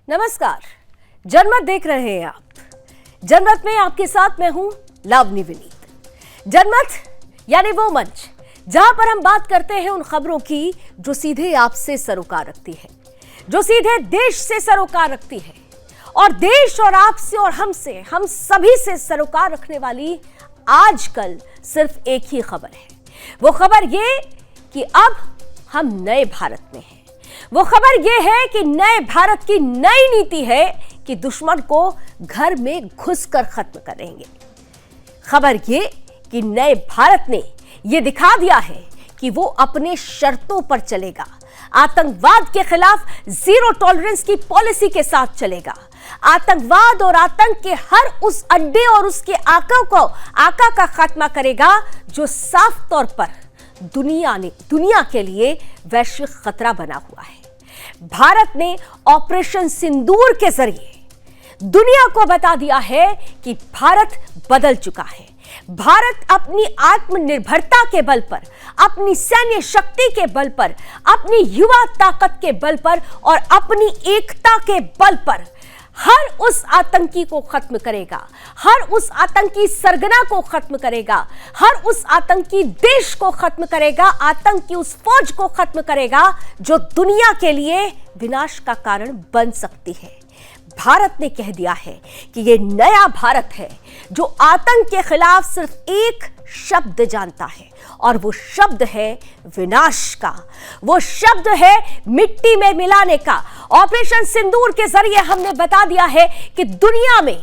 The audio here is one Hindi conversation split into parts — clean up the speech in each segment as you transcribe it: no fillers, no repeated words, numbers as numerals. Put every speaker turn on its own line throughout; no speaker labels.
नमस्कार, जनमत देख रहे हैं आप। जनमत में आपके साथ मैं हूं लावनी विनीत। जनमत यानी वो मंच जहां पर हम बात करते हैं उन खबरों की जो सीधे आपसे सरोकार रखती है, जो सीधे देश से सरोकार रखती है और देश और आपसे और हमसे, हम सभी से सरोकार रखने वाली आजकल सिर्फ एक ही खबर है। वो खबर ये कि अब हम नए भारत में हैं। वो खबर ये है कि नए भारत की नई नीति है कि दुश्मन को घर में घुसकर खत्म करेंगे। खबर ये कि नए भारत ने ये दिखा दिया है कि वो अपने शर्तों पर चलेगा, आतंकवाद के खिलाफ जीरो टॉलरेंस की पॉलिसी के साथ चलेगा, आतंकवाद और आतंक के हर उस अड्डे और उसके आका का खात्मा करेगा जो साफ तौर पर दुनिया के लिए वैश्विक खतरा बना हुआ है। भारत ने ऑपरेशन सिंदूर के जरिए दुनिया को बता दिया है कि भारत बदल चुका है। भारत अपनी आत्मनिर्भरता के बल पर, अपनी सैन्य शक्ति के बल पर, अपनी युवा ताकत के बल पर और अपनी एकता के बल पर हर उस आतंकी को खत्म करेगा, हर उस आतंकी सरगना को खत्म करेगा, हर उस आतंकी देश को खत्म करेगा, आतंक की उस फौज को खत्म करेगा जो दुनिया के लिए विनाश का कारण बन सकती है। भारत ने कह दिया है कि ये नया भारत है जो आतंक के खिलाफ सिर्फ एक शब्द जानता है और वो शब्द है विनाश का, वो शब्द है मिट्टी में मिलाने का। ऑपरेशन सिंदूर के जरिए हमने बता दिया है कि दुनिया में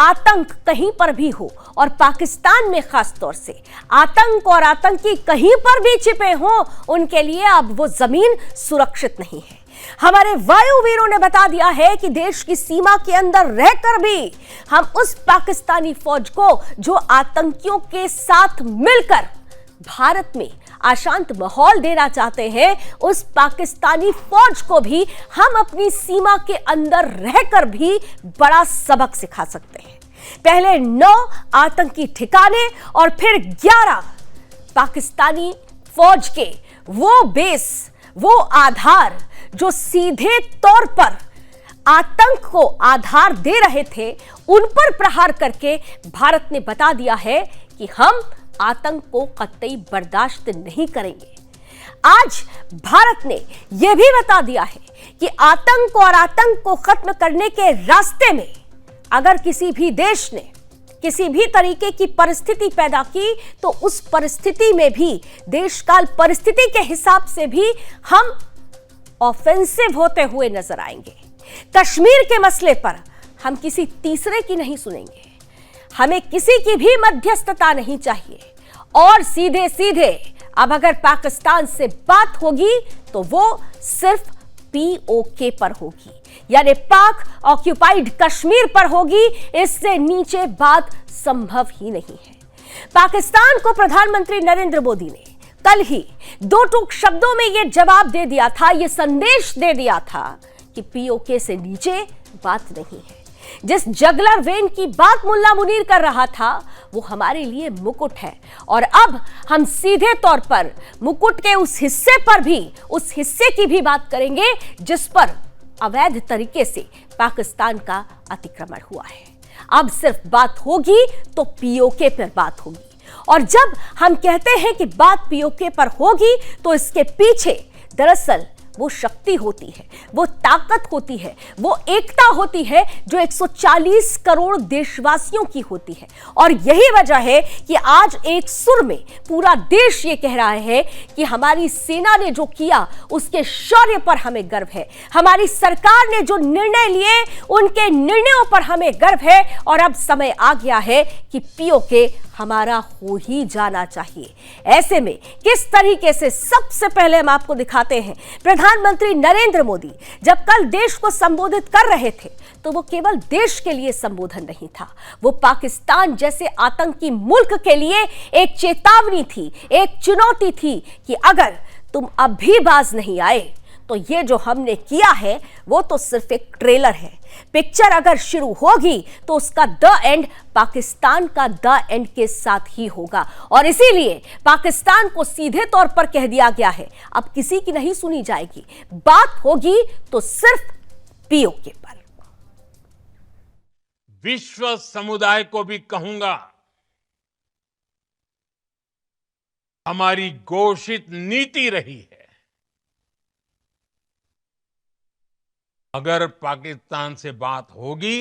आतंक कहीं पर भी हो और पाकिस्तान में खास तौर से आतंक और आतंकी कहीं पर भी छिपे हों, उनके लिए अब वो जमीन सुरक्षित नहीं है। हमारे वायुवीरों ने बता दिया है कि देश की सीमा के अंदर रहकर भी हम उस पाकिस्तानी फौज को जो आतंकियों के साथ मिलकर भारत में अशांत माहौल देना चाहते हैं, उस पाकिस्तानी फौज को भी हम अपनी सीमा के अंदर रहकर भी बड़ा सबक सिखा सकते हैं। पहले 9 आतंकी ठिकाने और फिर 11 पाकिस्तानी फौज के वो बेस, वो आधार जो सीधे तौर पर आतंक को आधार दे रहे थे, उन पर प्रहार करके भारत ने बता दिया है कि हम आतंक को कतई बर्दाश्त नहीं करेंगे। आज भारत ने यह भी बता दिया है कि आतंक और आतंक को खत्म करने के रास्ते में अगर किसी भी देश ने किसी भी तरीके की परिस्थिति पैदा की तो उस परिस्थिति में भी, देशकाल परिस्थिति के हिसाब से भी हम ऑफेंसिव होते हुए नजर आएंगे। कश्मीर के मसले पर हम किसी तीसरे की नहीं सुनेंगे, हमें किसी की भी मध्यस्थता नहीं चाहिए और सीधे सीधे अब अगर पाकिस्तान से बात होगी तो वो सिर्फ पीओके पर होगी, यानी पाक ऑक्यूपाइड कश्मीर पर होगी। इससे नीचे बात संभव ही नहीं है। पाकिस्तान को प्रधानमंत्री नरेंद्र मोदी ने कल ही 2 टूक शब्दों में यह जवाब दे दिया था, यह संदेश दे दिया था कि पीओके से नीचे बात नहीं है। जिस जगलर वेन की बात मुल्ला मुनीर कर रहा था वो हमारे लिए मुकुट है और अब हम सीधे तौर पर मुकुट के उस हिस्से पर भी, उस हिस्से की भी बात करेंगे जिस पर अवैध तरीके से पाकिस्तान का अतिक्रमण हुआ है। अब सिर्फ बात होगी तो पीओके पर बात होगी और जब हम कहते हैं कि बात पीओके पर होगी तो इसके पीछे दरअसल वो शक्ति होती है, वो ताकत होती है, वो एकता होती है जो 140 करोड़ देशवासियों की होती है। और यही वजह है कि आज एक सुर में पूरा देश ये कह रहा है कि हमारी सेना ने जो किया उसके शौर्य पर हमें गर्व है, हमारी सरकार ने जो निर्णय लिए उनके निर्णयों पर हमें गर्व है और अब समय आ गया है कि पीओके हमारा हो ही जाना चाहिए। ऐसे में किस तरीके से, सबसे पहले हम आपको दिखाते हैं प्रधानमंत्री नरेंद्र मोदी जब कल देश को संबोधित कर रहे थे तो वो केवल देश के लिए संबोधन नहीं था, वो पाकिस्तान जैसे आतंकी मुल्क के लिए एक चेतावनी थी, एक चुनौती थी कि अगर तुम अब भी बाज नहीं आए तो ये जो हमने किया है वो तो सिर्फ एक ट्रेलर है। पिक्चर अगर शुरू होगी तो उसका द एंड पाकिस्तान का द एंड के साथ ही होगा और इसीलिए पाकिस्तान को सीधे तौर पर कह दिया गया है अब किसी की नहीं सुनी जाएगी, बात होगी तो सिर्फ पीओके पर।
विश्व समुदाय को भी कहूंगा, हमारी घोषित नीति रही है, अगर पाकिस्तान से बात होगी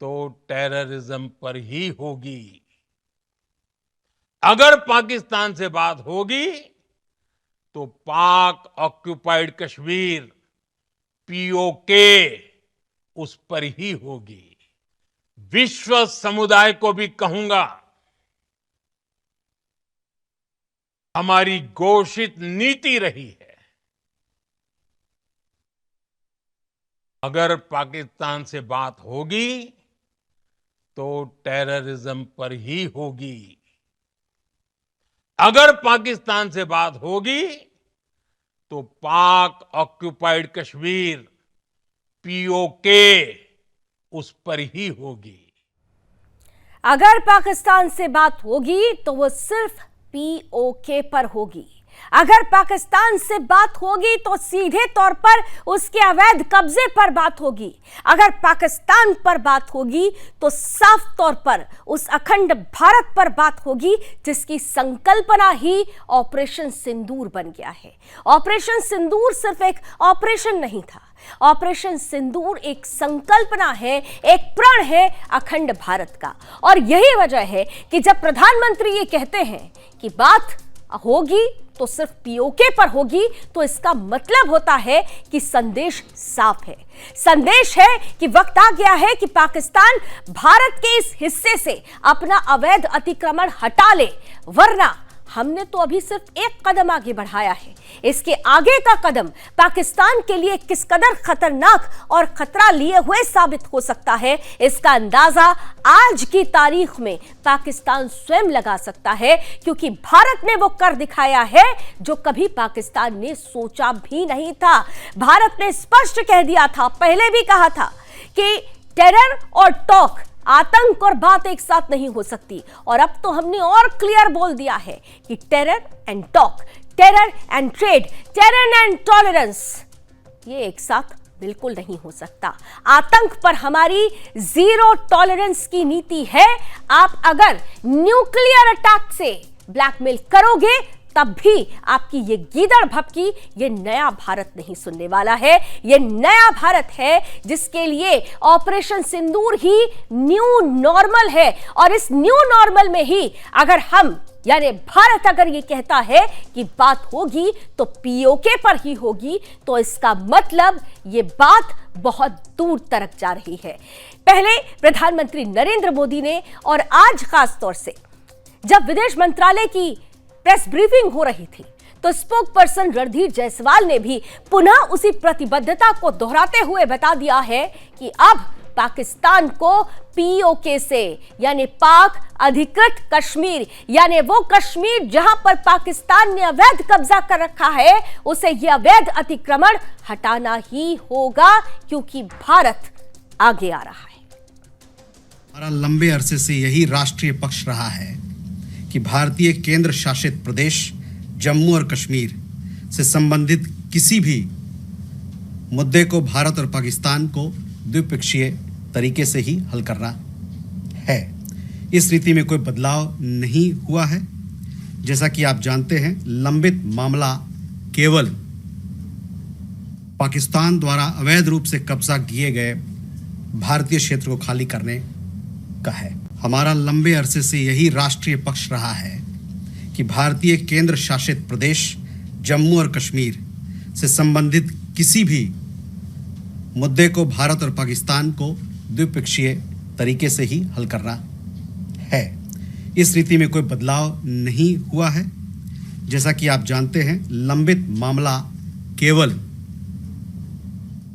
तो टेररिज्म पर ही होगी। अगर पाकिस्तान से बात होगी तो पाक ऑक्युपाइड कश्मीर पीओके उस पर ही होगी। विश्व समुदाय को भी कहूंगा, हमारी घोषित नीति रही है, अगर पाकिस्तान से बात होगी तो टेररिज्म पर ही होगी। अगर पाकिस्तान से बात होगी तो पाक ऑक्युपाइड कश्मीर पीओके उस पर ही होगी।
अगर पाकिस्तान से बात होगी तो वो सिर्फ पीओके पर होगी। अगर पाकिस्तान से बात होगी तो सीधे तौर पर उसके अवैध कब्जे पर बात होगी। अगर पाकिस्तान पर बात होगी तो साफ तौर पर उस अखंड भारत पर बात होगी जिसकी संकल्पना ही ऑपरेशन सिंदूर बन गया है। ऑपरेशन सिंदूर सिर्फ एक ऑपरेशन नहीं था, ऑपरेशन सिंदूर एक संकल्पना है, एक प्रण है अखंड भारत का। और यही वजह है कि जब प्रधानमंत्री ये कहते हैं कि बात होगी तो सिर्फ पीओके पर होगी, तो इसका मतलब होता है कि संदेश साफ है। संदेश है कि वक्त आ गया है कि पाकिस्तान भारत के इस हिस्से से अपना अवैध अतिक्रमण हटा ले, वरना हमने तो अभी सिर्फ एक कदम आगे बढ़ाया है। इसके आगे का कदम पाकिस्तान के लिए किस कदर खतरनाक और खतरा लिए हुए साबित हो सकता है, इसका अंदाजा आज की तारीख में पाकिस्तान स्वयं लगा सकता है, क्योंकि भारत ने वो कर दिखाया है जो कभी पाकिस्तान ने सोचा भी नहीं था। भारत ने स्पष्ट कह दिया था, पहले भी कहा था कि टेरर और टॉक, आतंक और बात एक साथ नहीं हो सकती। और अब तो हमने और क्लियर बोल दिया है कि terror and talk, terror and trade, terror and tolerance, ये एक साथ बिल्कुल नहीं हो सकता। आतंक पर हमारी जीरो टॉलरेंस की नीति है। आप अगर न्यूक्लियर अटैक से ब्लैकमेल करोगे तब भी आपकी ये गीदड़ भपकी ये नया भारत नहीं सुनने वाला है। ये नया भारत है जिसके लिए ऑपरेशन सिंदूर ही न्यू नॉर्मल है। और इस न्यू नॉर्मल में ही अगर हम यानी भारत अगर ये कहता है कि बात होगी तो पीओके पर ही होगी, तो इसका मतलब ये बात बहुत दूर तक जा रही है। पहले प्रधानमंत्री नरेंद्र मोदी ने और आज खास तौर से जब विदेश मंत्रालय की प्रेस ब्रीफिंग हो रही थी तो स्पोक पर्सन रणधीर जायसवाल ने भी पुनः उसी प्रतिबद्धता को दोहराते हुए बता दिया है कि अब पाकिस्तान को पीओके से यानी पाक अधिकृत कश्मीर, यानी वो कश्मीर जहां पर पाकिस्तान ने अवैध कब्जा कर रखा है, उसे यह अवैध अतिक्रमण हटाना ही होगा, क्योंकि भारत आगे आ रहा है।
हमारा लंबे अरसे से यही राष्ट्रीय पक्ष रहा है कि भारतीय केंद्र शासित प्रदेश जम्मू और कश्मीर से संबंधित किसी भी मुद्दे को भारत और पाकिस्तान को द्विपक्षीय तरीके से ही हल करना है। इस रीति में कोई बदलाव नहीं हुआ है। जैसा कि आप जानते हैं, लंबित मामला केवल पाकिस्तान द्वारा अवैध रूप से कब्जा किए गए भारतीय क्षेत्र को खाली करने का है। हमारा लंबे अरसे से यही राष्ट्रीय पक्ष रहा है कि भारतीय केंद्र शासित प्रदेश जम्मू और कश्मीर से संबंधित किसी भी मुद्दे को भारत और पाकिस्तान को द्विपक्षीय तरीके से ही हल करना है। इस रीति में कोई बदलाव नहीं हुआ है। जैसा कि आप जानते हैं, लंबित मामला केवल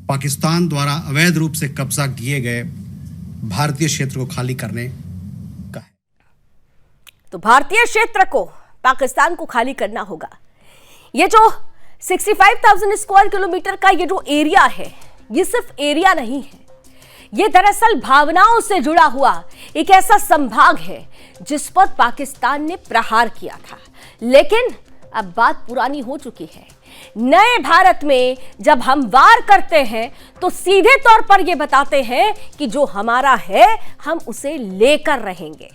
पाकिस्तान द्वारा अवैध रूप से कब्जा किए गए भारतीय क्षेत्र को खाली करने का है।
तो भारतीय क्षेत्र को पाकिस्तान को खाली करना होगा। ये जो 65,000 स्क्वायर किलोमीटर का ये जो एरिया है, ये सिर्फ एरिया नहीं है, ये दरअसल भावनाओं से जुड़ा हुआ एक ऐसा संभाग है जिस पर पाकिस्तान ने प्रहार किया था। लेकिन अब बात पुरानी हो चुकी है। नए भारत में जब हम वार करते हैं तो सीधे तौर पर यह बताते हैं कि जो हमारा है हम उसे लेकर रहेंगे।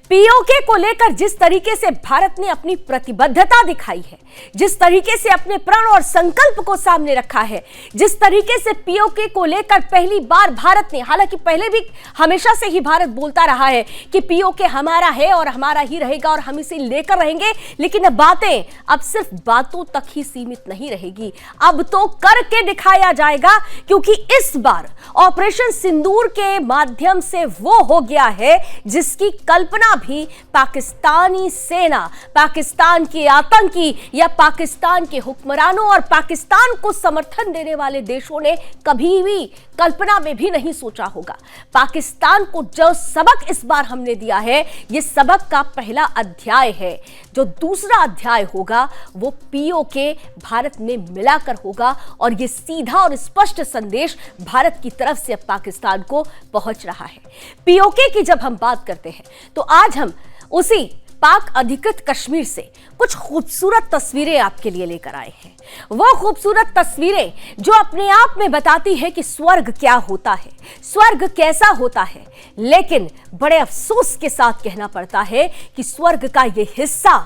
पीओके को लेकर जिस तरीके से भारत ने अपनी प्रतिबद्धता दिखाई है, जिस तरीके से अपने प्रण और संकल्प को सामने रखा है, जिस तरीके से पीओके को लेकर पहली बार भारत ने, हालांकि पहले भी हमेशा से ही भारत बोलता रहा है कि पीओके हमारा है और हमारा ही रहेगा और हम इसे लेकर रहेंगे, लेकिन अब बातें अब सिर्फ बातों तक ही सीमित नहीं रहेगी, अब तो करके दिखाया जाएगा, क्योंकि इस बार ऑपरेशन सिंदूर के माध्यम से वो हो गया है जिसकी कल्पना भी पाकिस्तानी सेना, पाकिस्तान के आतंकी या पाकिस्तान के हुक्मरानों और पाकिस्तान को समर्थन देने वाले देशों ने कभी भी कल्पना में भी नहीं सोचा होगा। पाकिस्तान को जो सबक इस बार हमने दिया है, यह सबक का पहला अध्याय है। जो दूसरा अध्याय होगा वो पीओके भारत में मिलाकर होगा और यह सीधा और स्पष्ट संदेश भारत की तरफ से अब पाकिस्तान को पहुंच रहा है। पीओके की जब हम बात करते हैं तो आज हम उसी पाक अधिकृत कश्मीर से कुछ खूबसूरत तस्वीरें आपके लिए लेकर आए हैं। वो खूबसूरत तस्वीरें जो अपने आप में बताती है कि स्वर्ग क्या होता है, स्वर्ग कैसा होता है, लेकिन बड़े अफसोस के साथ कहना पड़ता है कि स्वर्ग का ये हिस्सा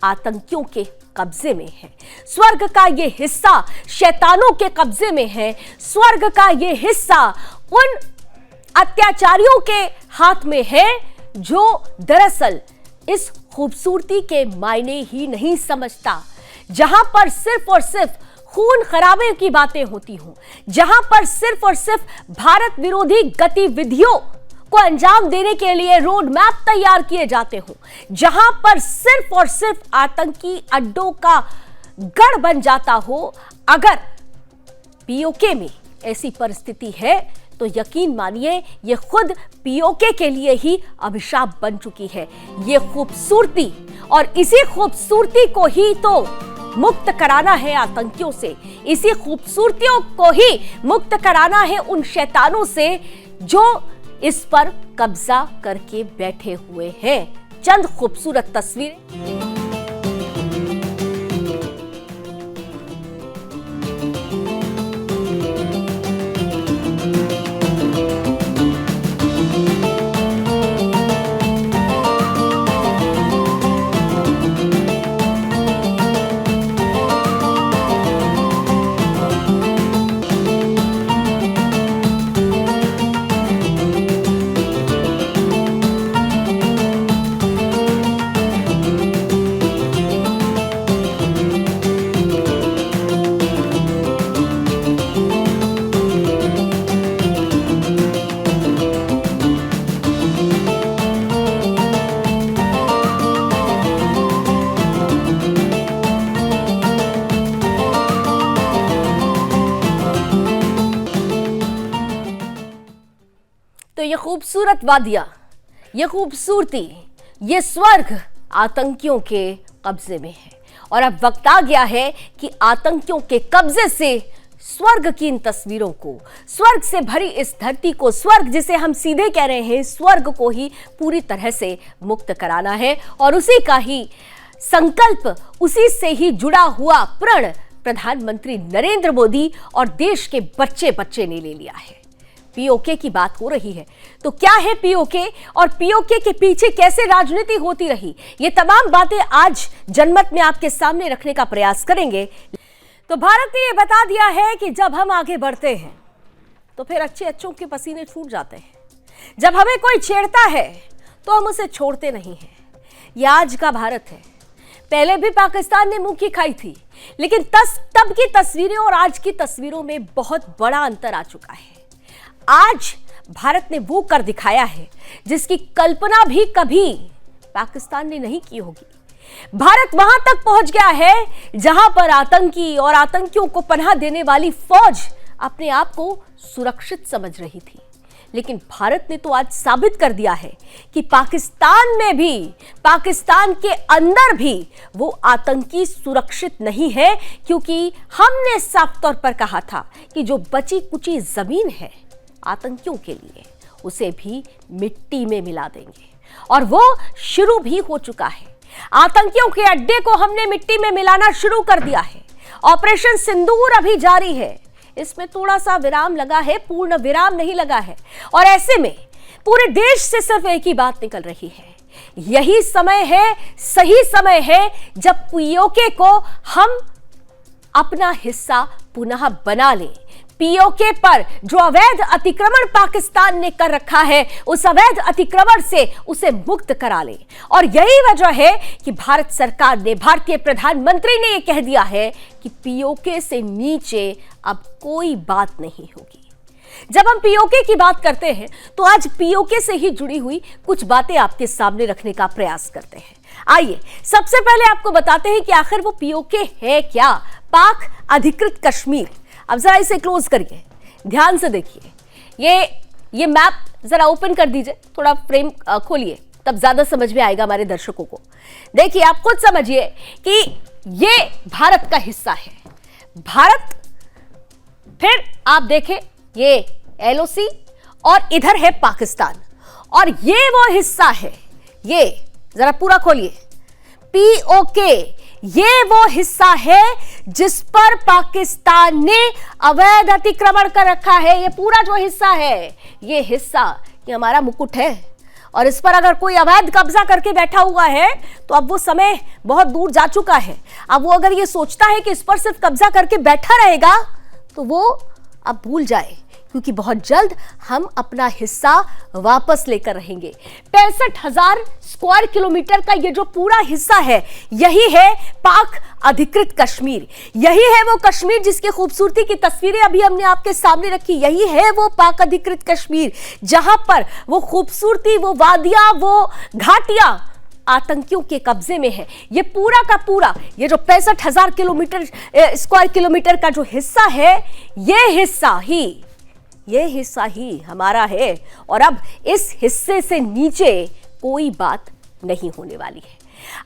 आतंकियों के कब्जे में है, स्वर्ग का ये हिस्सा शैतानों के कब्जे में है, स्वर्ग का ये हिस्सा उन अत्याचारियों के हाथ में है जो दरअसल इस खूबसूरती के मायने ही नहीं समझता। जहां पर सिर्फ और सिर्फ खून खराबे की बातें होती हों, जहां पर सिर्फ और सिर्फ भारत विरोधी गतिविधियों को अंजाम देने के लिए रोड मैप तैयार किए जाते हों, जहां पर सिर्फ और सिर्फ आतंकी अड्डों का गढ़ बन जाता हो, अगर पीओके में ऐसी परिस्थिति है तो यकीन मानिए ये खुद पीओके के लिए ही अभिशाप बन चुकी है। ये खूबसूरती और इसी खूबसूरती को ही तो मुक्त कराना है आतंकियों से, इसी खूबसूरतियों को ही मुक्त कराना है उन शैतानों से जो इस पर कब्जा करके बैठे हुए हैं। चंद खूबसूरत तस्वीरें। तो ये खूबसूरत वादियां, ये खूबसूरती, ये स्वर्ग आतंकियों के कब्जे में है और अब वक्त आ गया है कि आतंकियों के कब्जे से स्वर्ग की इन तस्वीरों को, स्वर्ग से भरी इस धरती को, स्वर्ग जिसे हम सीधे कह रहे हैं, स्वर्ग को ही पूरी तरह से मुक्त कराना है और उसी का ही संकल्प, उसी से ही जुड़ा हुआ प्रण प्रधानमंत्री नरेंद्र मोदी और देश के बच्चे बच्चे ने ले लिया है। पीओके की बात हो रही है तो क्या है पीओके और पीओके के पीछे कैसे राजनीति होती रही, ये तमाम बातें आज जनमत में आपके सामने रखने का प्रयास करेंगे। तो भारत ने ये बता दिया है कि जब हम आगे बढ़ते हैं तो फिर अच्छे अच्छों के पसीने छूट जाते हैं, जब हमें कोई छेड़ता है तो हम उसे छोड़ते नहीं हैं। ये आज का भारत है। पहले भी पाकिस्तान ने मुंह की खाई थी, लेकिन तब की तस्वीरें और आज की तस्वीरों में बहुत बड़ा अंतर आ चुका है। आज भारत ने वो कर दिखाया है जिसकी कल्पना भी कभी पाकिस्तान ने नहीं की होगी। भारत वहां तक पहुंच गया है जहां पर आतंकी और आतंकियों को पनाह देने वाली फौज अपने आप को सुरक्षित समझ रही थी, लेकिन भारत ने तो आज साबित कर दिया है कि पाकिस्तान में भी, पाकिस्तान के अंदर भी वो आतंकी सुरक्षित नहीं है, क्योंकि हमने साफ तौर पर कहा था कि जो बची कुची जमीन है आतंकियों के लिए उसे भी मिट्टी में मिला देंगे और वो शुरू भी हो चुका है। आतंकियों के अड्डे को हमने मिट्टी में मिलाना शुरू कर दिया है। ऑपरेशन सिंदूर अभी जारी है, इसमें थोड़ा सा विराम लगा है, पूर्ण विराम नहीं लगा है। और ऐसे में पूरे देश से सिर्फ एक ही बात निकल रही है, यही समय है, सही समय है जब पीओके को हम अपना हिस्सा पुनः बना लें। पीओके पर जो अवैध अतिक्रमण पाकिस्तान ने कर रखा है, उस अवैध अतिक्रमण से उसे मुक्त करा ले। और यही वजह है कि भारत सरकार ने, भारतीय प्रधानमंत्री ने यह कह दिया है कि पीओके से नीचे अब कोई बात नहीं होगी। जब हम पीओके की बात करते हैं तो आज पीओके से ही जुड़ी हुई कुछ बातें आपके सामने रखने का प्रयास करते हैं। आइए सबसे पहले आपको बताते हैं कि आखिर वो पीओके है क्या, पाक अधिकृत कश्मीर। अब जरा इसे क्लोज करिए, ध्यान से देखिए, ये मैप जरा ओपन कर दीजिए, थोड़ा फ्रेम खोलिए, तब ज्यादा समझ में आएगा हमारे दर्शकों को। देखिए, आप खुद समझिए कि ये भारत का हिस्सा है, भारत, फिर आप देखें ये एलओसी और इधर है पाकिस्तान, और ये वो हिस्सा है, ये जरा पूरा खोलिए, पीओके, ये वो हिस्सा है जिस पर पाकिस्तान ने अवैध अतिक्रमण कर रखा है। ये पूरा जो हिस्सा है, ये हिस्सा, ये हमारा मुकुट है, और इस पर अगर कोई अवैध कब्जा करके बैठा हुआ है तो अब वो समय बहुत दूर जा चुका है। अब वो अगर ये सोचता है कि इस पर सिर्फ कब्जा करके बैठा रहेगा तो वो अब भूल जाए, क्योंकि बहुत जल्द हम अपना हिस्सा वापस लेकर रहेंगे। 65,000 स्क्वायर किलोमीटर का ये जो पूरा हिस्सा है, यही है पाक अधिकृत कश्मीर। यही है वो कश्मीर जिसकी खूबसूरती की तस्वीरें अभी हमने आपके सामने रखी। यही है वो पाक अधिकृत कश्मीर जहां पर वो खूबसूरती, वो वादियां, वो घाटियां आतंकियों के कब्जे में है। ये पूरा का पूरा, ये जो 65,000 स्क्वायर किलोमीटर का जो हिस्सा है, ये हिस्सा ही हमारा है, और अब इस हिस्से से नीचे कोई बात नहीं होने वाली है।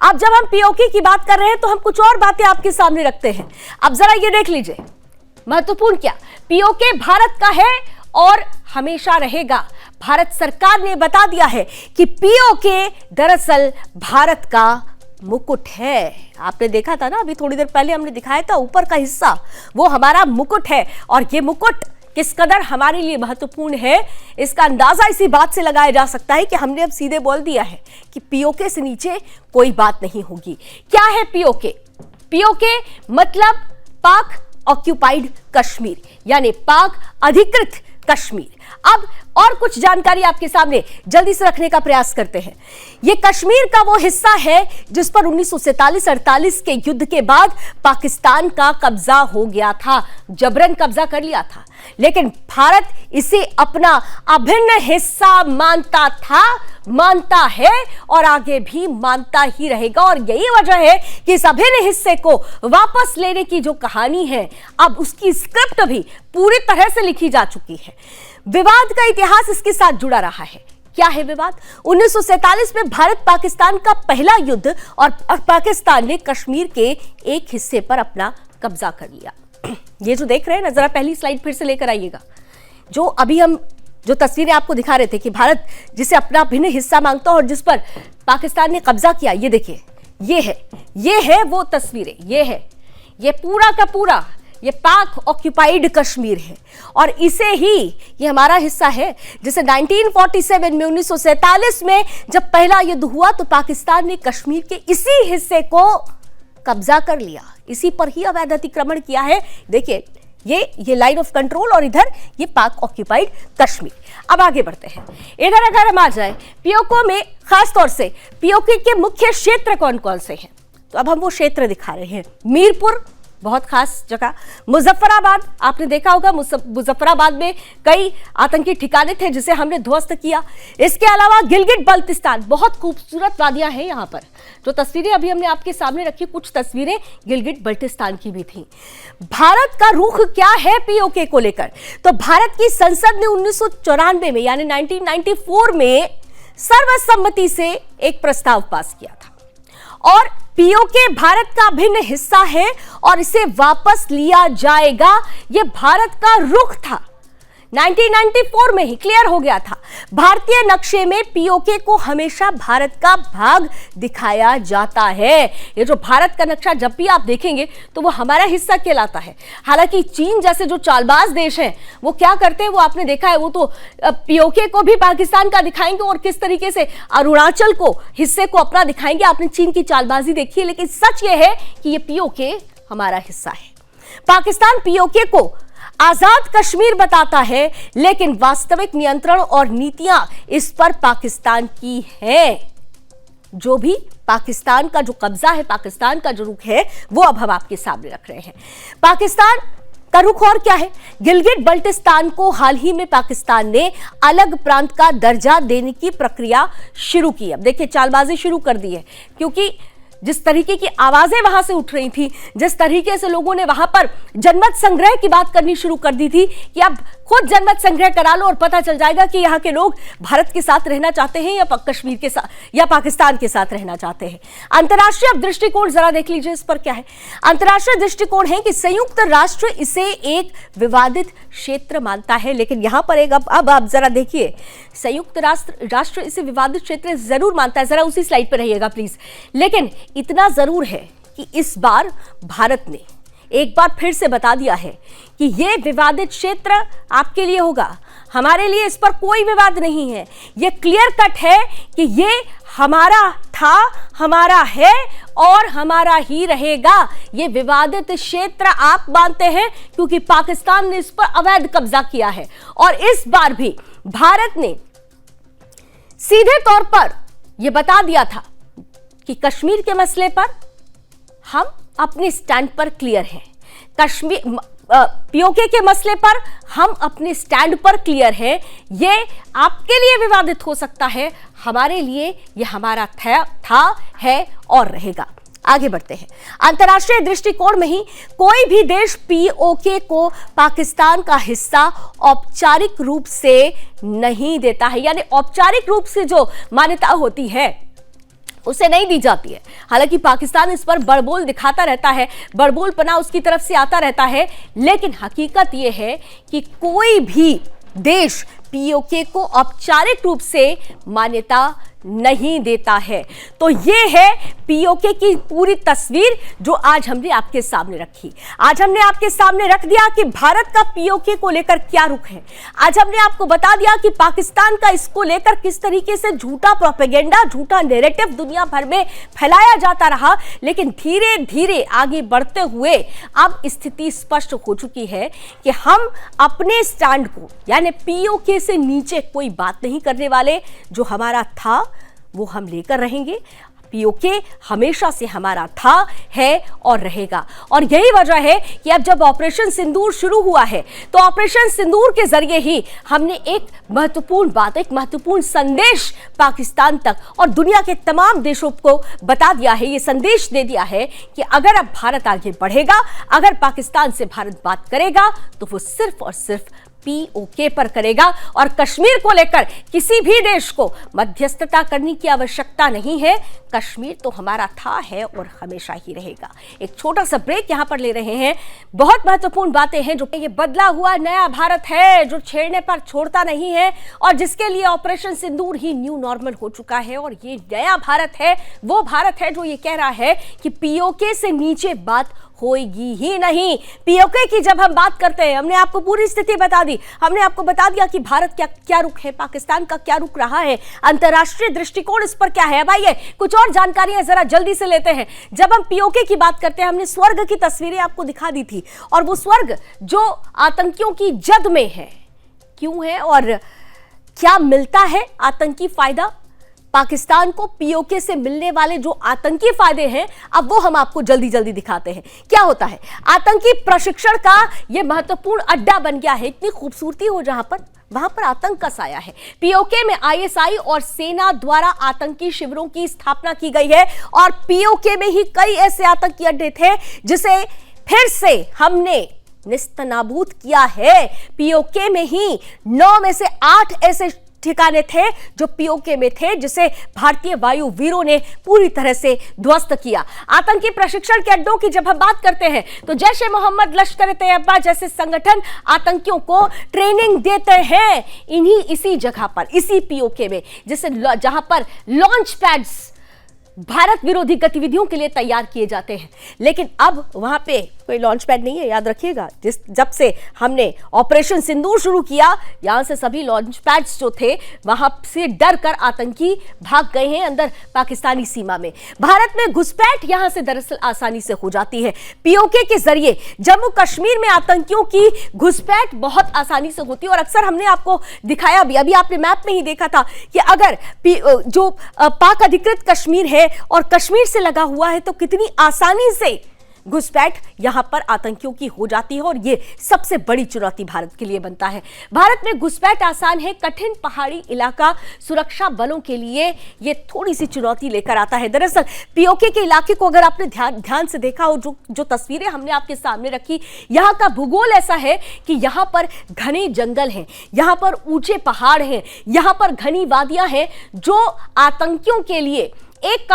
अब जब हम पीओके की बात कर रहे हैं तो हम कुछ और बातें आपके सामने रखते हैं। अब जरा ये देख लीजिए, महत्वपूर्ण क्या, पीओके भारत का है और हमेशा रहेगा। भारत सरकार ने बता दिया है कि पीओके दरअसल भारत का मुकुट है। आपने देखा था ना, अभी थोड़ी देर पहले हमने दिखाया था, ऊपर का हिस्सा वो हमारा मुकुट है, और ये मुकुट किस कदर हमारे लिए महत्वपूर्ण है, इसका अंदाजा इसी बात से लगाया जा सकता है कि हमने अब सीधे बोल दिया है कि पीओके से नीचे कोई बात नहीं होगी। क्या है पीओके? पीओके मतलब पाक ऑक्यूपाइड कश्मीर, यानी पाक अधिकृत कश्मीर। अब और कुछ जानकारी आपके सामने जल्दी से रखने का प्रयास करते हैं। यह कश्मीर का वो हिस्सा है जिस पर 1947-48 के युद्ध के बाद पाकिस्तान का कब्जा हो गया था, जबरन कब्जा कर लिया था, लेकिन भारत इसे अपना अभिन्न हिस्सा मानता था, मानता है और आगे भी मानता ही रहेगा। और यही वजह है कि इस अभिन्न हिस्से को वापस लेने की जो कहानी है, अब उसकी स्क्रिप्ट भी पूरी तरह से लिखी जा चुकी है। विवाद का इतिहास इसके साथ जुड़ा रहा है। क्या है विवाद? 1947 में भारत पाकिस्तान का पहला युद्ध, और पाकिस्तान ने कश्मीर के एक हिस्से पर अपना कब्जा कर लिया। ये जो देख रहे हैं ना, जरा पहली स्लाइड फिर से लेकर आइएगा। जो अभी हम जो तस्वीरें आपको दिखा रहे थे कि भारत जिसे अपना भिन्न हिस्सा मांगता और जिस पर पाकिस्तान ने कब्जा किया, ये देखिए, ये है वो तस्वीरें, ये पूरा का पूरा ये पाक ऑक्यूपाइड कश्मीर है, और इसे ही ये हमारा हिस्सा है जिसे 1947 में 1947 में जब पहला युद्ध हुआ तो पाकिस्तान ने कश्मीर के इसी हिस्से को कब्जा कर लिया, इसी पर ही अवैध अतिक्रमण किया है। देखिए ये लाइन ऑफ कंट्रोल, और इधर ये पाक ऑक्यूपाइड कश्मीर। अब आगे बढ़ते हैं, इधर अगर हम आ जाए पीओके में, खासतौर से पीओके के मुख्य क्षेत्र कौन कौन से हैं, तो अब हम वो क्षेत्र दिखा रहे हैं। मीरपुर बहुत खास जगह, मुजफ्फराबाद, आपने देखा होगा मुजफ्फराबाद में कई आतंकी ठिकाने थे जिसे हमने ध्वस्त किया। इसके अलावा गिलगिट बल्तिस्तान, बहुत खूबसूरत वादियां हैं यहाँ पर। जो तस्वीरें अभी हमने आपके सामने रखी, कुछ तस्वीरें गिलगिट बल्तिस्तान की भी थी। भारत का रुख क्या है पीओके को लेकर? तो भारत की संसद ने 1994 में यानी 1994 में सर्वसम्मति से एक प्रस्ताव पास किया था, और पीओके भारत का भिन्न हिस्सा है और इसे वापस लिया जाएगा। यह भारत का रुख था, 1994 में ही क्लियर हो गया था। भारतीय नक्शे में पीओके को हमेशा भारत का भाग दिखाया जाता है। ये जो भारत का नक्शा जब भी आप देखेंगे तो वो हमारा हिस्सा कहलाता है। हालांकि चीन जैसे जो चालबाज देश हैं वो क्या करते हैं वो आपने देखा है, वो तो पीओके को भी पाकिस्तान का दिखाएंगे और किस तरीके से अरुणाचल को हिस्से को अपना दिखाएंगे। आपने चीन की चालबाजी देखी है, लेकिन सच ये है कि ये पीओके हमारा हिस्सा है। पाकिस्तान पीओके को आजाद कश्मीर बताता है, लेकिन वास्तविक नियंत्रण और नीतियां इस पर पाकिस्तान की हैं। जो भी पाकिस्तान का जो कब्जा है, पाकिस्तान का जो रुख है, वो अब हम आपके सामने रख रहे हैं। पाकिस्तान का रुख और क्या है? गिलगिट बल्टिस्तान को हाल ही में पाकिस्तान ने अलग प्रांत का दर्जा देने की प्रक्रिया शुरू की। अब देखिए चालबाजी शुरू कर दी है, क्योंकि जिस तरीके की आवाजें वहां से उठ रही थी, जिस तरीके से लोगों ने वहां पर जनमत संग्रह की बात करनी शुरू कर दी थी कि अब खुद जनमत संग्रह करा लो और पता चल जाएगा कि यहाँ के लोग भारत के साथ रहना चाहते हैं या कश्मीर के साथ या पाकिस्तान के साथ रहना चाहते हैं। अंतर्राष्ट्रीय दृष्टिकोण जरा देख लीजिए इस पर क्या है। अंतर्राष्ट्रीय दृष्टिकोण है कि संयुक्त राष्ट्र इसे एक विवादित क्षेत्र मानता है, लेकिन यहां पर एक अब आप जरा देखिए, संयुक्त राष्ट्र इसे विवादित क्षेत्र जरूर मानता है। जरा उसी स्लाइड पर रहिएगा प्लीज। लेकिन इतना जरूर है कि इस बार भारत ने एक बार फिर से बता दिया है कि यह विवादित क्षेत्र आपके लिए होगा, हमारे लिए इस पर कोई विवाद नहीं है। यह क्लियर कट है कि यह हमारा था, हमारा है और हमारा ही रहेगा। यह विवादित क्षेत्र आप मानते हैं क्योंकि पाकिस्तान ने इस पर अवैध कब्जा किया है। और इस बार भी भारत ने सीधे तौर पर यह बता दिया था कि कश्मीर के मसले पर हम अपने स्टैंड पर क्लियर हैं। कश्मीर पीओके के मसले पर हम अपने स्टैंड पर क्लियर हैं। ये आपके लिए विवादित हो सकता है, हमारे लिए ये हमारा था है और रहेगा। आगे बढ़ते हैं। अंतर्राष्ट्रीय दृष्टिकोण में ही कोई भी देश पीओके को पाकिस्तान का हिस्सा औपचारिक रूप से नहीं देता है, यानी औपचारिक रूप से जो मान्यता होती है उसे नहीं दी जाती है। हालांकि पाकिस्तान इस पर बड़बोल दिखाता रहता है, बड़बोलपना उसकी तरफ से आता रहता है, लेकिन हकीकत यह है कि कोई भी देश पीओके को औपचारिक रूप से मान्यता नहीं देता है। तो यह है पीओके की पूरी तस्वीर जो आज हमने आपके सामने रखी। आज हमने आपके सामने रख दिया कि भारत का पीओके को लेकर क्या रुख है। आज हमने आपको बता दिया कि पाकिस्तान का इसको लेकर किस तरीके से झूठा प्रोपेगेंडा, झूठा नैरेटिव दुनिया भर में फैलाया जाता रहा। लेकिन धीरे धीरे आगे बढ़ते हुए अब स्थिति स्पष्ट हो चुकी है कि हम अपने स्टैंड को, यानी पीओके से नीचे कोई बात नहीं करने वाले। जो हमारा था वो हम लेकर रहेंगे। पीओके हमेशा से हमारा था, है और रहेगा। और यही वजह है कि अब जब ऑपरेशन सिंदूर शुरू हुआ है तो ऑपरेशन सिंदूर के जरिए ही हमने एक महत्वपूर्ण बात, एक महत्वपूर्ण संदेश पाकिस्तान तक और दुनिया के तमाम देशों को बता दिया है। ये संदेश दे दिया है कि अगर अब भारत आगे बढ़ेगा, अगर पाकिस्तान से भारत बात करेगा तो वो सिर्फ और सिर्फ पीओके पर करेगा और कश्मीर को लेकर किसी भी देश को मध्यस्थता करने की आवश्यकता नहीं है। कश्मीर तो हमारा था, है और हमेशा ही रहेगा। एक छोटा सा ब्रेक यहां पर ले रहे हैं। बहुत महत्वपूर्ण बातें हैं जो ये बदला हुआ नया भारत है जो छेड़ने पर छोड़ता नहीं है और जिसके लिए ऑपरेशन सिंदूर ही न्यू नॉर्मल हो चुका है। और ये नया भारत है, वो भारत है जो ये कह रहा है कि पीओके से नीचे बात होगी ही नहीं। पीओके की जब हम बात करते हैं, हमने आपको पूरी स्थिति बता दी, हमने आपको बता दिया कि भारत क्या रुख है, पाकिस्तान का क्या रुख रहा है, अंतर्राष्ट्रीय दृष्टिकोण इस पर क्या है। अब आइए कुछ और जानकारियां जरा जल्दी से लेते हैं। जब हम पीओके की बात करते हैं, हमने स्वर्ग की तस्वीरें आपको दिखा दी थी और वो स्वर्ग जो आतंकियों की जद में है, क्यों है और क्या मिलता है आतंकी फायदा। पाकिस्तान को पीओके से मिलने वाले जो आतंकी फायदे हैं, अब वो हम आपको जल्दी जल्दी दिखाते हैं। क्या होता है, आतंकी प्रशिक्षण का यह महत्वपूर्ण अड्डा बन गया है। इतनी खूबसूरती हो जहां पर, वहां पर आतंक का साया है। पीओके में आईएसआई और सेना द्वारा आतंकी शिविरों की स्थापना की गई है और पीओके में ही कई ऐसे आतंकी अड्डे थे जिसे फिर से हमने निस्तनाबूद किया है। पीओके में ही 9 में से 8 ऐसे ठिकाने थे जो पीओके में थे, जिसे भारतीय वायु वीरों ने पूरी तरह से ध्वस्त किया। आतंकी प्रशिक्षण के अड्डों की जब हम बात करते हैं तो जैश ए मोहम्मद, लश्कर ए तैयबा जैसे संगठन आतंकियों को ट्रेनिंग देते हैं इसी जगह पर, इसी पीओके में, जहां पर लॉन्च पैड्स भारत विरोधी गतिविधियों के लिए तैयार किए जाते हैं। लेकिन अब वहां पे कोई लॉन्च पैड नहीं है, याद रखिएगा। जब से हमने ऑपरेशन सिंदूर शुरू किया, यहां से सभी लॉन्च पैड्स जो थे वहां से डर कर आतंकी भाग गए हैं अंदर पाकिस्तानी सीमा में। भारत में घुसपैठ यहां से दरअसल आसानी से हो जाती है। पीओके के जरिए जम्मू कश्मीर में आतंकियों की घुसपैठ बहुत आसानी से होती है और अक्सर हमने आपको दिखाया भी, अभी आपने मैप में ही देखा था कि अगर जो पाक अधिकृत कश्मीर है और कश्मीर से लगा हुआ है तो कितनी आसानी से घुसपैठ यहां पर आतंकियों की हो जाती है और यह सबसे बड़ी चुनौती भारत के लिए बनता है। भारत में घुसपैठ आसान है, कठिन पहाड़ी इलाका सुरक्षा बलों के लिए यह थोड़ी सी चुनौती लेकर आता है। दरअसल पीओके के इलाके को अगर आपने ध्यान से देखा हो, जो तस्वीरें हमने आपके सामने रखी, यहां का भूगोल ऐसा है कि यहां पर घने जंगल हैं, यहां पर ऊंचे पहाड़ हैं, यहां पर घनी वादियां हैं, जो आतंकियों के लिए एक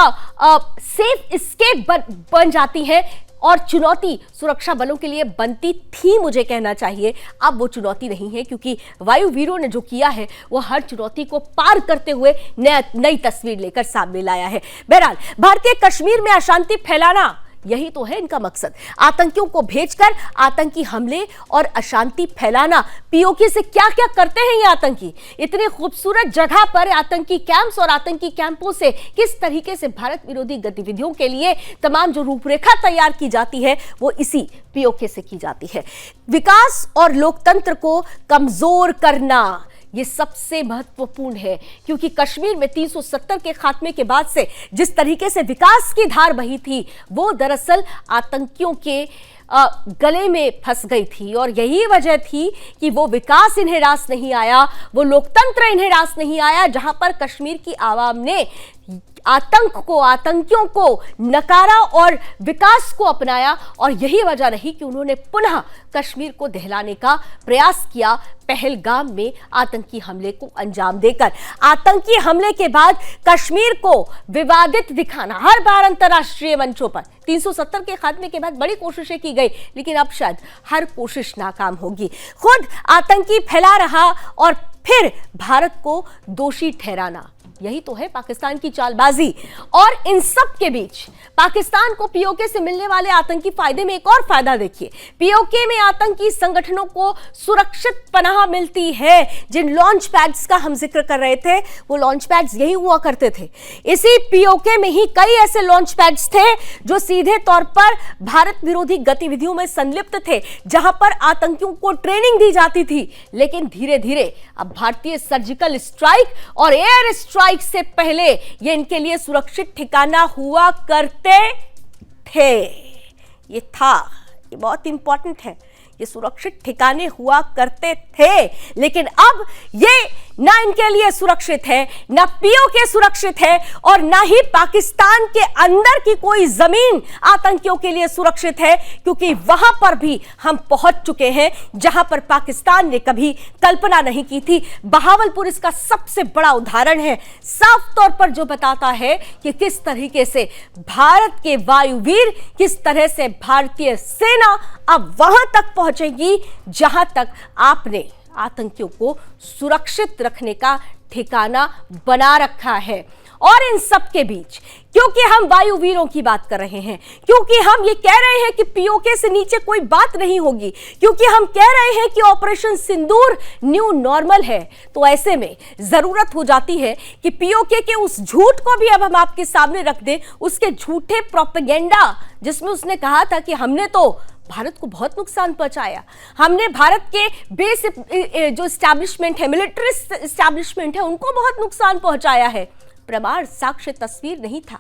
सेफ एस्केप बन जाती है और चुनौती सुरक्षा बलों के लिए बनती थी, मुझे कहना चाहिए। अब वो चुनौती नहीं है, क्योंकि वायु वीरों ने जो किया है वो हर चुनौती को पार करते हुए नई तस्वीर लेकर सामने लाया है। बहरहाल भारतीय कश्मीर में अशांति फैलाना, यही तो है इनका मकसद। आतंकियों को भेजकर आतंकी हमले और अशांति फैलाना। पीओके से क्या क्या करते हैं ये आतंकी, इतने खूबसूरत जगह पर आतंकी कैंप्स और आतंकी कैंपों से किस तरीके से भारत विरोधी गतिविधियों के लिए तमाम जो रूपरेखा तैयार की जाती है वो इसी पीओके से की जाती है। विकास और लोकतंत्र को कमजोर करना, ये सबसे महत्वपूर्ण है, क्योंकि कश्मीर में 370 के खात्मे के बाद से जिस तरीके से विकास की धार बही थी वो दरअसल आतंकियों के गले में फंस गई थी और यही वजह थी कि वो विकास इन्हें रास नहीं आया, वो लोकतंत्र इन्हें रास नहीं आया, जहां पर कश्मीर की आवाम ने आतंक को, आतंकियों को नकारा और विकास को अपनाया। और यही वजह रही कि उन्होंने पुनः कश्मीर को दहलाने का प्रयास किया, पहलगाम में आतंकी हमले को अंजाम देकर। आतंकी हमले के बाद कश्मीर को विवादित दिखाना हर बार अंतर्राष्ट्रीय मंचों पर 370 के खात्मे के बाद बड़ी कोशिशें की गई, लेकिन अब शायद हर कोशिश नाकाम होगी। खुद आतंकी फैला रहा और फिर भारत को दोषी ठहराना, यही तो है पाकिस्तान की चालबाजी। और इन सब के बीच पाकिस्तान को पीओके से मिलने वाले आतंकी फायदे में एक और फायदा देखिए। पीओके में आतंकी संगठनों को सुरक्षित पनाह मिलती है। जिन लॉन्च पैड्स का हम जिक्र कर रहे थे वो लॉन्च पैड्स यही हुआ करते थे। इसी पीओके में ही कई ऐसे लॉन्च पैड्स थे जो सीधे तौर पर भारत विरोधी गतिविधियों में संलिप्त थे, जहां पर आतंकियों को ट्रेनिंग दी जाती थी। लेकिन धीरे धीरे अब भारतीय सर्जिकल स्ट्राइक और एयर स्ट्राइक से पहले ये इनके लिए सुरक्षित ठिकाना हुआ करते थे। ये बहुत इंपॉर्टेंट है, ये सुरक्षित ठिकाने हुआ करते थे, लेकिन अब ये ना इनके लिए सुरक्षित है, ना पीओके सुरक्षित है और ना ही पाकिस्तान के अंदर की कोई जमीन आतंकियों के लिए सुरक्षित है, क्योंकि वहां पर भी हम पहुंच चुके हैं जहां पर पाकिस्तान ने कभी कल्पना नहीं की थी। बहावलपुर इसका सबसे बड़ा उदाहरण है, साफ तौर पर जो बताता है कि किस तरीके से भारत के वायुवीर, किस तरह से भारतीय सेना अब वहां तक पहुंचेगी जहां तक आपने आतंकियों को सुरक्षित रखने का ठिकाना बना रखा है। और इन सब के बीच, क्योंकि हम वायुवीरों की बात कर रहे हैं, क्योंकि हम ये कह रहे हैं कि पीओके से नीचे कोई बात नहीं होगी, क्योंकि हम कह रहे हैं कि ऑपरेशन सिंदूर न्यू नॉर्मल है, तो ऐसे में जरूरत हो जाती है कि पीओके के उस झूठ को भी अब हम आपके सामने रख दें, उसके झूठे प्रोपेगेंडा जिसमें उसने कहा था कि हमने तो भारत को बहुत नुकसान पहुंचाया, हमने भारत के बेस जो एस्टैब्लिशमेंट है, मिलिट्री एस्टैब्लिशमेंट है, उनको बहुत नुकसान पहुंचाया है। प्रमाण, साक्ष्य, तस्वीर नहीं था।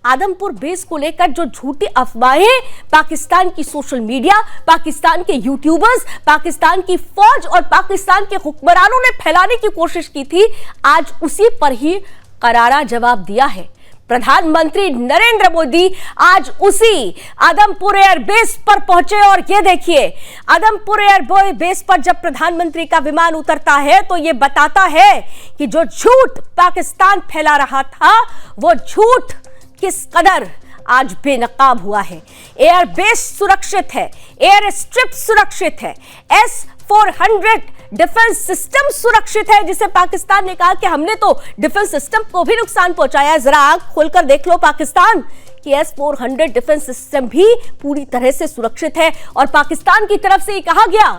आदमपुर बेस को लेकर जो झूठी अफवाहें पाकिस्तान की सोशल मीडिया, पाकिस्तान के यूट्यूबर्स, पाकिस्तान की फौज और पाकिस्तान के हुक्मरानों ने फैलाने की कोशिश की थी, आज उसी पर ही करारा जवाब दिया है। प्रधानमंत्री नरेंद्र मोदी आज उसी आदमपुर एयरबेस पर पहुंचे और ये देखिए, आदमपुर एयरबेस पर जब प्रधानमंत्री का विमान उतरता है तो ये बताता है कि जो झूठ पाकिस्तान फैला रहा था वो झूठ किस कदर आज बेनकाब हुआ है। एयरबेस सुरक्षित है, एयर स्ट्रिप सुरक्षित है, S-400 डिफेंस सिस्टम सुरक्षित है, जिसे पाकिस्तान ने कहा कि हमने तो डिफेंस सिस्टम को भी नुकसान पहुंचाया है। जरा आंख खोलकर देख लो पाकिस्तान कि S-400 डिफेंस सिस्टम भी पूरी तरह से सुरक्षित है। और पाकिस्तान की तरफ से ये कहा गया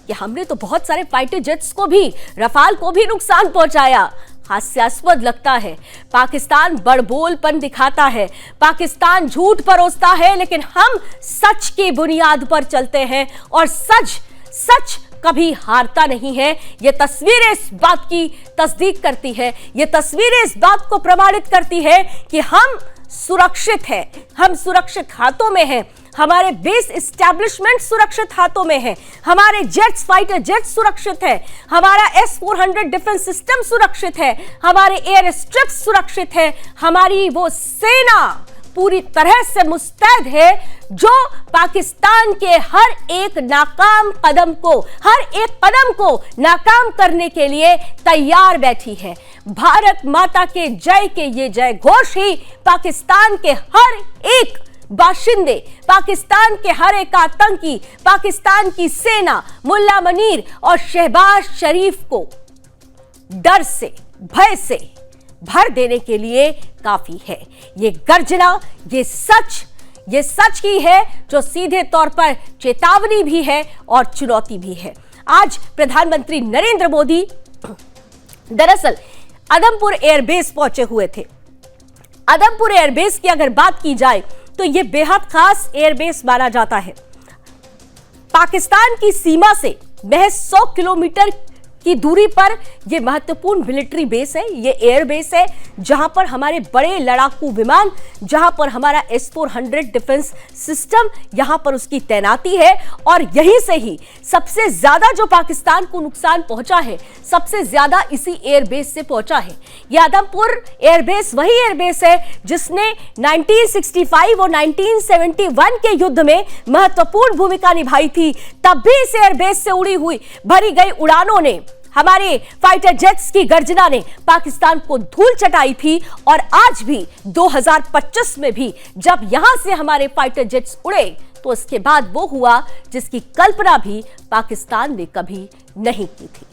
कि हमने तो बहुत सारे फाइटर जेट्स को भी, रफाल को भी नुकसान पहुंचाया। हास्यास्पद लगता है। पाकिस्तान बड़बोलपन दिखाता है, पाकिस्तान झूठ परोसता है, लेकिन हम सच की बुनियाद पर चलते हैं और सच कभी हारता नहीं है। ये तस्वीरें इस बात की तस्दीक करती है, ये तस्वीरें इस बात को प्रमाणित करती है कि हम सुरक्षित हैं, हम सुरक्षित हाथों में हैं, हमारे बेस एस्टैब्लिशमेंट सुरक्षित हाथों में है, हमारे जेट्स, फाइटर जेट्स सुरक्षित है, हमारा S-400 डिफेंस सिस्टम सुरक्षित है, हमारे एयर स्ट्रिप सुरक्षित है, हमारी वो सेना पूरी तरह से मुस्तैद है जो पाकिस्तान के हर एक नाकाम कदम को, हर एक कदम को नाकाम करने के लिए तैयार बैठी है। भारत माता के जय के ये जय घोष ही पाकिस्तान के हर एक बाशिंदे, पाकिस्तान के हर एक आतंकी, पाकिस्तान की सेना, मुल्ला मुनीर और शहबाज शरीफ को डर से, भय से भर देने के लिए काफी है। ये गर्जना, ये सच ही है जो सीधे तौर पर चेतावनी भी है और चुनौती भी है। आज प्रधानमंत्री नरेंद्र मोदी दरअसल आदमपुर एयरबेस पहुंचे हुए थे। आदमपुर एयरबेस की अगर बात की जाए तो यह बेहद खास एयरबेस माना जाता है। पाकिस्तान की सीमा से महज 100 किलोमीटर की दूरी पर यह महत्वपूर्ण मिलिट्री बेस है, यह एयर बेस है जहां पर हमारे बड़े लड़ाकू विमान, जहां पर हमारा S-400 डिफेंस सिस्टम, यहां पर उसकी तैनाती है। और यहीं से ही सबसे ज्यादा जो पाकिस्तान को नुकसान पहुंचा है, सबसे ज्यादा इसी एयरबेस से पहुंचा है। यह आदमपुर एयरबेस वही एयरबेस है जिसने 1965 और 1971 के युद्ध में महत्वपूर्ण भूमिका निभाई थी। तब भी इस एयरबेस से उड़ी हुई भरी गई उड़ानों ने, हमारे फाइटर जेट्स की गर्जना ने पाकिस्तान को धूल चटाई थी। और आज भी 2025 में भी जब यहां से हमारे फाइटर जेट्स उड़े तो उसके बाद वो हुआ जिसकी कल्पना भी पाकिस्तान ने कभी नहीं की थी।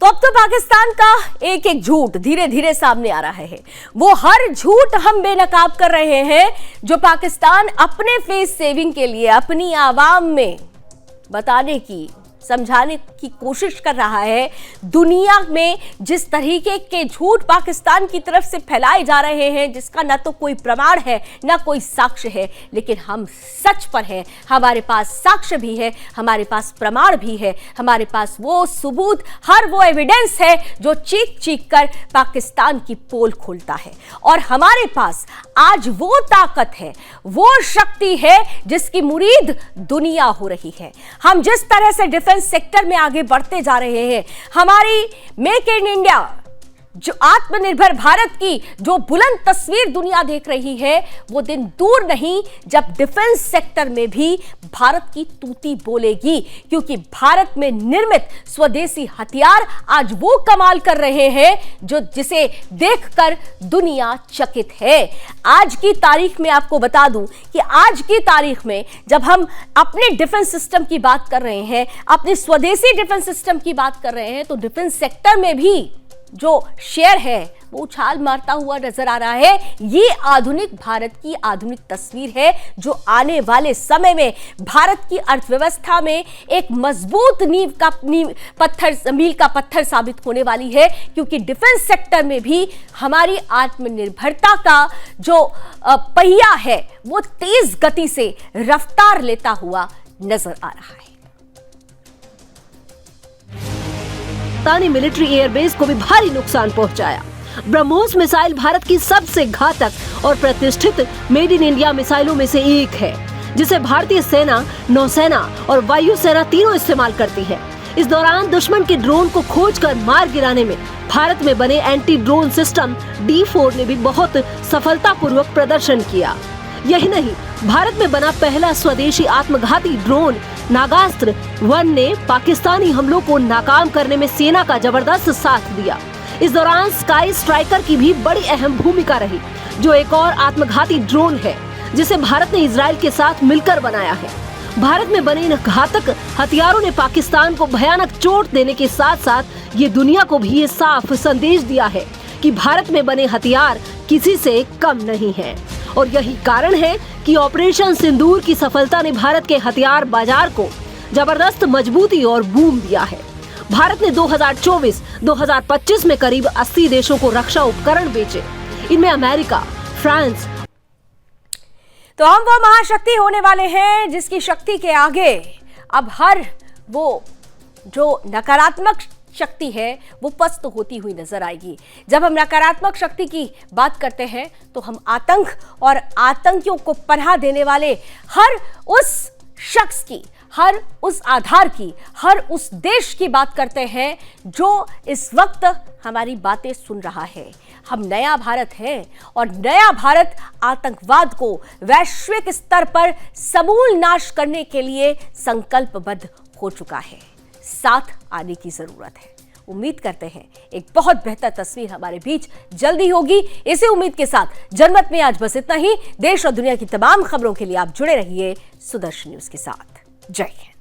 तो अब तो पाकिस्तान का एक एक झूठ धीरे धीरे सामने आ रहा है। वो हर झूठ हम बेनकाब कर रहे हैं जो पाकिस्तान अपने फेस सेविंग के लिए अपनी आवाम में बताने की, समझाने की कोशिश कर रहा है। दुनिया में जिस तरीके के झूठ पाकिस्तान की तरफ से फैलाए जा रहे हैं, जिसका ना तो कोई प्रमाण है ना कोई साक्ष्य है, लेकिन हम सच पर हैं। हमारे पास साक्ष्य भी है, हमारे पास प्रमाण भी है, हमारे पास वो सबूत, हर वो एविडेंस है जो चीख चीख कर पाकिस्तान की पोल खोलता है। और हमारे पास आज वो ताकत है, वो शक्ति है जिसकी मुरीद दुनिया हो रही है। हम जिस तरह से डिफेंस सेक्टर में आगे बढ़ते जा रहे हैं, हमारी मेक इन इंडिया, जो आत्मनिर्भर भारत की जो बुलंद तस्वीर दुनिया देख रही है, वो दिन दूर नहीं जब डिफेंस सेक्टर में भी भारत की तूती बोलेगी। क्योंकि भारत में निर्मित स्वदेशी हथियार आज वो कमाल कर रहे हैं जो जिसे देखकर दुनिया चकित है। आज की तारीख में आपको बता दूं कि आज की तारीख में जब हम अपने डिफेंस सिस्टम की बात कर रहे हैं, अपने स्वदेशी डिफेंस सिस्टम की बात कर रहे हैं, तो डिफेंस सेक्टर में भी जो शेयर है वो उछाल मारता हुआ नजर आ रहा है। ये आधुनिक भारत की आधुनिक तस्वीर है जो आने वाले समय में भारत की अर्थव्यवस्था में एक मजबूत मील का पत्थर साबित होने वाली है। क्योंकि डिफेंस सेक्टर में भी हमारी आत्मनिर्भरता का जो पहिया है वो तेज गति से रफ्तार लेता हुआ नजर आ रहा है।
पाकिस्तानी मिलिट्री एयरबेस को भी भारी नुकसान पहुंचाया। ब्रह्मोस मिसाइल भारत की सबसे घातक और प्रतिष्ठित मेड इन इंडिया मिसाइलों में से एक है, जिसे भारतीय सेना, नौसेना और वायुसेना तीनों इस्तेमाल करती है। इस दौरान दुश्मन के ड्रोन को खोजकर मार गिराने में भारत में बने एंटी ड्रोन सिस्टम D4 ने भी बहुत सफलतापूर्वक प्रदर्शन किया। यही नहीं, भारत में बना पहला स्वदेशी आत्मघाती ड्रोन नागास्त्र 1 ने पाकिस्तानी हमलों को नाकाम करने में सेना का जबरदस्त साथ दिया। इस दौरान स्काई स्ट्राइकर की भी बड़ी अहम भूमिका रही, जो एक और आत्मघाती ड्रोन है जिसे भारत ने इजराइल के साथ मिलकर बनाया है। भारत में बने इन घातक हथियारों ने पाकिस्तान को भयानक चोट देने के साथ साथ ये दुनिया को भी ये साफ संदेश दिया है कि भारत में बने हथियार किसी से कम नहीं हैं। और यही कारण है कि ऑपरेशन सिंदूर की सफलता ने भारत के हथियार बाजार को जबरदस्त मजबूती और बूम दिया है। भारत ने 2024-2025 में करीब 80 देशों को रक्षा उपकरण बेचे। इनमें अमेरिका, फ्रांस।
तो हम वो महाशक्ति होने वाले हैं जिसकी शक्ति के आगे अब हर वो जो नकारात्मक शक्ति है वो पस्त होती हुई नजर आएगी। जब हम नकारात्मक शक्ति की बात करते हैं तो हम आतंक और आतंकियों को पनाह देने वाले हर उस शख्स की, हर उस आधार की, हर उस देश की बात करते हैं जो इस वक्त हमारी बातें सुन रहा है। हम नया भारत हैं और नया भारत आतंकवाद को वैश्विक स्तर पर समूल नाश करने के लिए संकल्पबद्ध हो चुका है। साथ आने की जरूरत है। उम्मीद करते हैं एक बहुत बेहतर तस्वीर हमारे बीच जल्दी होगी। इसी उम्मीद के साथ जनमत में आज बस इतना ही। देश और दुनिया की तमाम खबरों के लिए आप जुड़े रहिए सुदर्शन न्यूज के साथ। जय हिंद।